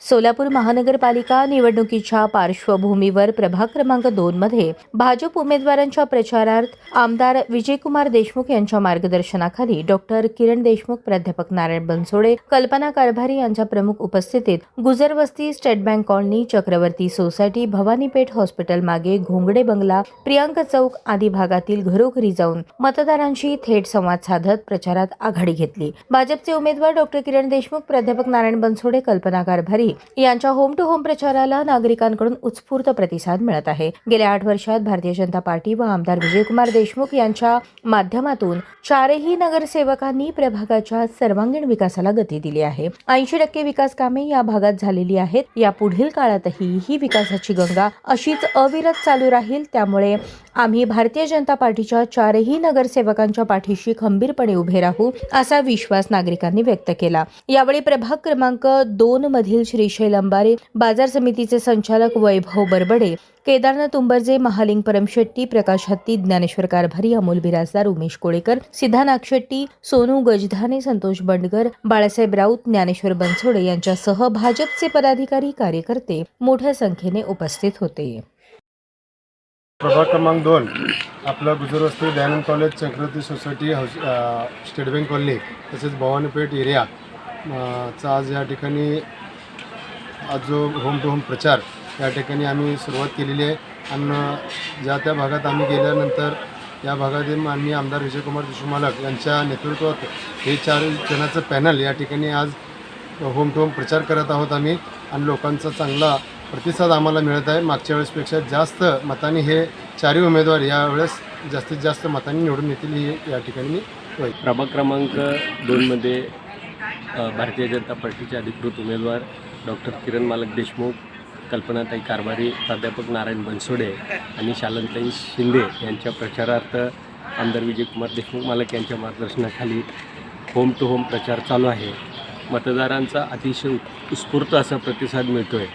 सोलापूर महानगरपालिका निवडणुकीच्या पार्श्वभूमीवर प्रभाग क्रमांक 2 मध्ये भाजप उमेदवारांच्या प्रचारार्थ आमदार विजयकुमार देशमुख यांच्या मार्गदर्शनाखाली डॉक्टर किरण देशमुख, प्राध्यापक नारायण बनसोडे, कल्पना कारभारी यांच्या प्रमुख उपस्थितीत Gujarwasti, state bank colony, Chakravarti society, Bhavanipeth hospital मागे, घोंगडे बंगला, प्रियांक चौक आदी भागातील घरोघरी जाऊन मतदारांशी थेट संवाद साधत प्रचारात आघाडी घेतली। भाजपचे उमेदवार डॉक्टर किरण देशमुख, प्राध्यापक नारायण बनसोडे, कल्पना कारभारी यांच्या होम टू होम प्रचाराला नागरिकांकडून उत्स्फूर्त प्रतिसाद मिळत आहे। गेल्या 8 वर्षात भारतीय जनता पार्टी व आमदार विजयकुमार देशमुख यांच्या माध्यमातून चारही नगरसेवकांनी प्रभागाच्या सर्वांगीण विकासाला गती दिली आहे। 80% विकास कामे या भागात झालेली आहेत। या पुढील काळातही ही विकासाची गंगा अशीच अविरत चालू राहील। त्यामुळे आम्ही भारतीय जनता पार्टीच्या चारही नगरसेवकांच्या पाठीशी खंबीरपणे उभे राहू, असा विश्वास नागरिकांनी व्यक्त केला। यावेळी प्रभाग क्रमांक 2 मधील श्रीशैल अंबारे, बाजार समितीचे संचालक वैभव बरबडे, केदारनाथ उंबरजे, महालिंग परमशेट्टी, प्रकाश हत्ती, ज्ञानेश्वर कारभारी, अमोल बिराजदार, उमेश कोळेकर, सिद्धा नागशेट्टी, सोनू गजधाने, संतोष बंडगर, बाळासाहेब राऊत, ज्ञानेश्वर बनसोडे यांच्यासह भाजपचे पदाधिकारी, कार्यकर्ते मोठ्या संख्येने उपस्थित होते। प्रभाग क्रमांक 2 आपला Gujarwasti, Dayanand college, Chakravarti society, state bank colony तसेच भवानीपेठ एरिया चा आज या ठिकाणी जो होम टू होम प्रचार या ठिकाणी आम्ही सुरुवात केलेली आहे। आणि ज्या त्या भागात आम्ही गेल्यानंतर या भागातील माननीय आमदार विजयकुमार देशमुख मालक यांच्या नेतृत्वात हे 4 जणांचं पॅनल या ठिकाणी आज होम टू होम प्रचार करत आहोत आम्ही, आणि लोकांचा चांगला प्रतिसाद आम्हाला मिळत आहे। मागच्या वेळेसपेक्षा जास्त मतांनी हे 4 उमेदवार यावेळेस जास्तीत जास्त मतांनी निवडून येतील ही या ठिकाणी होईल। प्रभाग क्रमांक 2 मध्ये भारतीय जनता पार्टीचे अधिकृत उमेदवार डॉक्टर किरण मालक देशमुख, कल्पनाताई कारभारी, प्राध्यापक नारायण बनसोडे आणि शालनताई शिंदे यांच्या प्रचारार्थ आमदार विजयकुमार देशमुख मालक यांच्या मार्गदर्शनाखाली होम टू होम प्रचार चालू आहे। मतदारांचा अतिशय उत्स्फूर्त असा प्रतिसाद मिळतो आहे।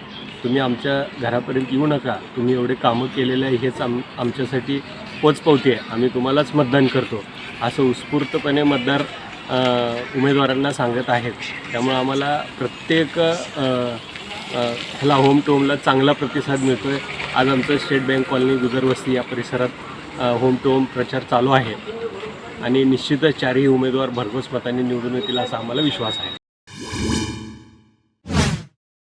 तुम्ही आमच्या घरापर्यंत येऊ नका, तुम्ही एवढे कामं केलेले आहे हेच आमच्यासाठी पोचपावती आहे, आम्ही तुम्हालाच मतदान करतो असं उत्स्फूर्तपणे मतदार उमेदवारांना सांगत आहेत। त्यामुळे आम्हाला प्रत्येक ह्याला होम टू होमला चांगला प्रतिसाद मिळतो आहे। आज आमचं स्टेट बँक कॉलनी, गुजरवस्ती या परिसरात होम टू होम प्रचार चालू आहे आणि निश्चितच 4ही उमेदवार भरघोस मतांनी निवडून येतील असा आम्हाला विश्वास आहे।